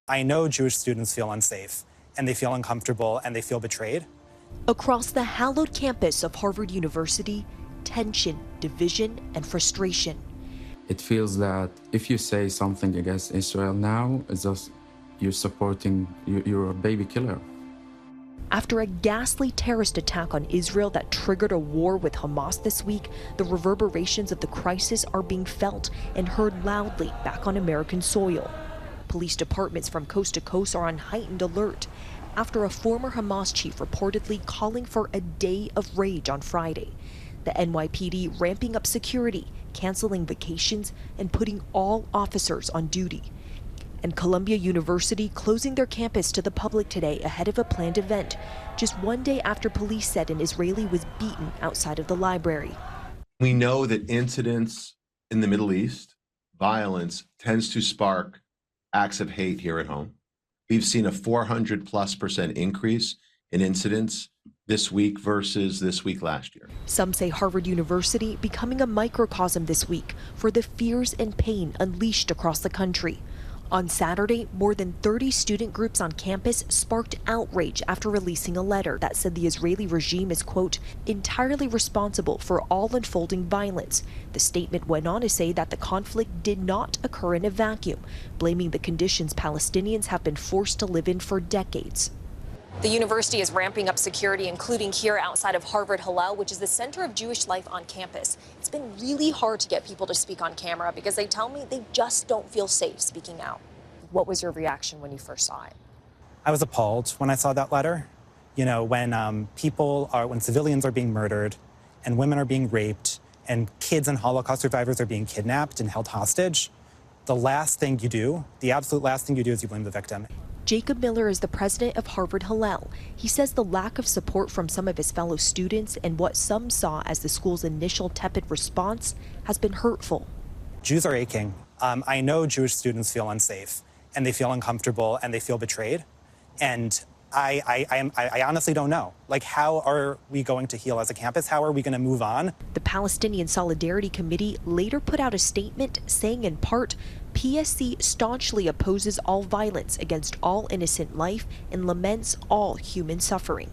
I know Jewish students feel unsafe, and they feel uncomfortable, and they feel betrayed. Across the hallowed campus of Harvard University, tension, division, and frustration. It feels that if you say something against Israel now, it's just you're a baby killer. After a ghastly terrorist attack on Israel that triggered a war with Hamas this week, the reverberations of the crisis are being felt and heard loudly back on American soil. Police departments from coast to coast are on heightened alert after a former Hamas chief reportedly calling for a day of rage on Friday. The NYPD ramping up security, canceling vacations, and putting all officers on duty. And Columbia University closing their campus to the public today ahead of a planned event, just one day after police said an Israeli was beaten outside of the library. We know that incidents in the Middle East, violence, tends to spark acts of hate here at home. We've seen a 400+% increase in incidents this week versus this week last year. Some say Harvard University becoming a microcosm this week for the fears and pain unleashed across the country. On Saturday, more than 30 student groups on campus sparked outrage after releasing a letter that said the Israeli regime is, quote, entirely responsible for all unfolding violence. The statement went on to say that the conflict did not occur in a vacuum, blaming the conditions Palestinians have been forced to live in for decades. The university is ramping up security, including here outside of Harvard Hillel, which is the center of Jewish life on campus. It's been really hard to get people to speak on camera because they tell me they just don't feel safe speaking out. What was your reaction when you first saw it? I was appalled when I saw that letter. You know, when when civilians are being murdered and women are being raped and kids and Holocaust survivors are being kidnapped and held hostage, the last thing you do, the absolute last thing you do is you blame the victim. Jacob Miller is the president of Harvard Hillel. He says the lack of support from some of his fellow students and what some saw as the school's initial tepid response has been hurtful. Jews are aching. I know Jewish students feel unsafe, and they feel uncomfortable, and they feel betrayed. And I honestly don't know. Like, how are we going to heal as a campus? How are we going to move on? The Palestinian Solidarity Committee later put out a statement saying, in part, PSC staunchly opposes all violence against all innocent life and laments all human suffering.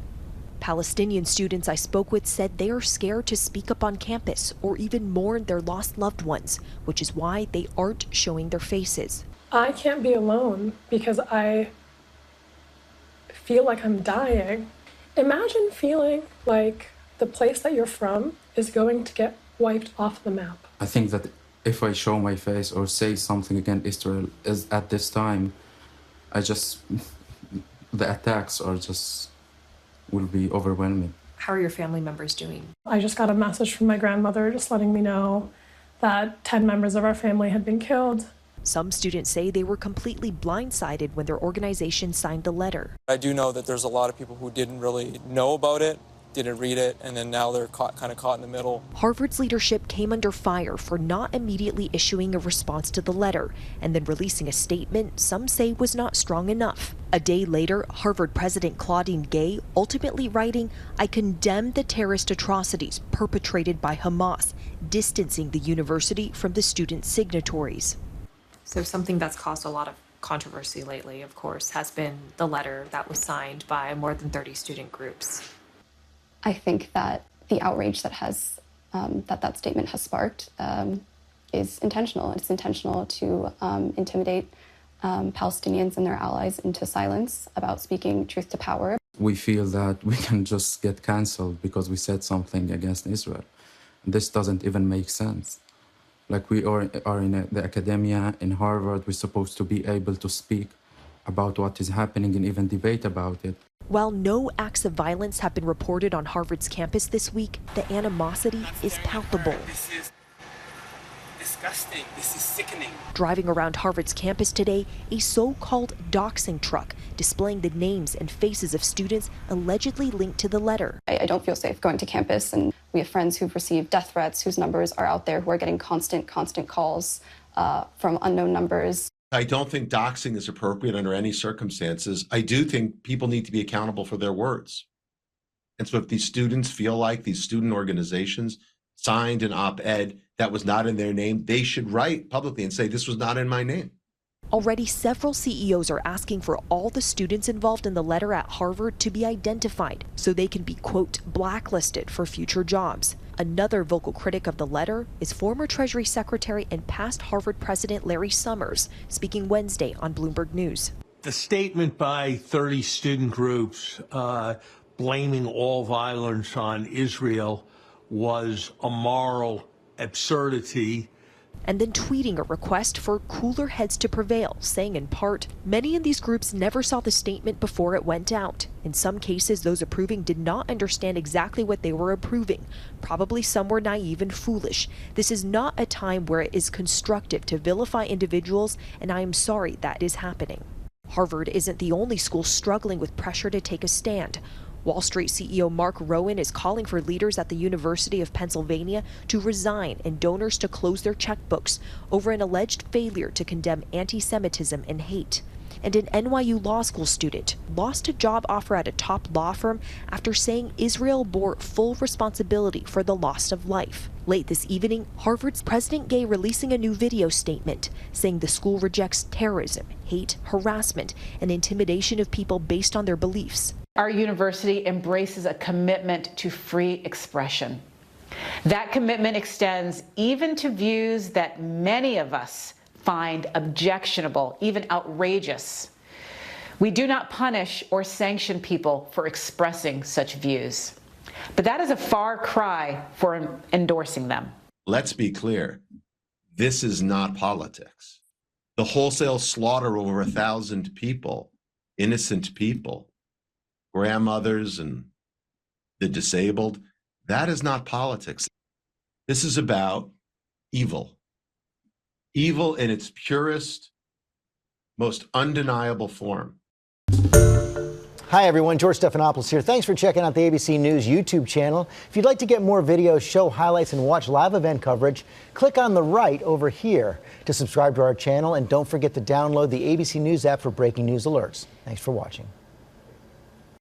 Palestinian students I spoke with said they are scared to speak up on campus or even mourn their lost loved ones, which is why they aren't showing their faces. I can't be alone because I feel like I'm dying. Imagine feeling like the place that you're from is going to get wiped off the map. I think that if I show my face or say something against Israel is at this time, the attacks will be overwhelming. How are your family members doing? I just got a message from my grandmother just letting me know that 10 members of our family had been killed. Some students say they were completely blindsided when their organization signed the letter. I do know that there's a lot of people who didn't really know about it, didn't read it, and then now they're kind of caught in the middle. Harvard's leadership came under fire for not immediately issuing a response to the letter and then releasing a statement some say was not strong enough. A day later, Harvard President Claudine Gay ultimately writing, "I condemn the terrorist atrocities perpetrated by Hamas," distancing the university from the student signatories. So something that's caused a lot of controversy lately, of course, has been the letter that was signed by more than 30 student groups. I think that the outrage that has that statement has sparked is intentional. It's intentional to intimidate Palestinians and their allies into silence about speaking truth to power. We feel that we can just get cancelled because we said something against Israel. This doesn't even make sense. Like, we are in the academia in Harvard, we're supposed to be able to speak about what is happening and even debate about it. While no acts of violence have been reported on Harvard's campus this week, the animosity is palpable. This is disgusting. This is sickening. Driving around Harvard's campus today, a so-called doxing truck displaying the names and faces of students allegedly linked to the letter. I don't feel safe going to campus, and we have friends who've received death threats whose numbers are out there, who are getting constant calls from unknown numbers. I don't think doxing is appropriate under any circumstances. I do think people need to be accountable for their words. And so if these students feel like these student organizations signed an op-ed that was not in their name, they should write publicly and say, this was not in my name. Already, several CEOs are asking for all the students involved in the letter at Harvard to be identified so they can be, quote, blacklisted for future jobs. Another vocal critic of the letter is former Treasury Secretary and past Harvard President Larry Summers, speaking Wednesday on Bloomberg News. The statement by 30 student groups blaming all violence on Israel was a moral absurdity. And then tweeting a request for cooler heads to prevail, saying in part, many in these groups never saw the statement before it went out. In some cases, those approving did not understand exactly what they were approving. Probably some were naive and foolish. This is not a time where it is constructive to vilify individuals, and I am sorry that is happening. Harvard isn't the only school struggling with pressure to take a stand. Wall Street CEO Mark Rowan is calling for leaders at the University of Pennsylvania to resign and donors to close their checkbooks over an alleged failure to condemn anti-Semitism and hate. And an NYU law school student lost a job offer at a top law firm after saying Israel bore full responsibility for the loss of life. Late this evening, Harvard's President Gay releasing a new video statement saying the school rejects terrorism, hate, harassment, and intimidation of people based on their beliefs. Our university embraces a commitment to free expression. That commitment extends even to views that many of us find objectionable, even outrageous. We do not punish or sanction people for expressing such views. But that is a far cry for endorsing them. Let's be clear. This is not politics. The wholesale slaughter of over 1,000 people, innocent people, grandmothers and the disabled, that is not politics. This is about evil. Evil in its purest, most undeniable form. Hi everyone, George Stephanopoulos here. Thanks for checking out the ABC News YouTube channel. If you'd like to get more videos, show highlights, and watch live event coverage, click on the right over here to subscribe to our channel, and don't forget to download the ABC News app for breaking news alerts. Thanks for watching.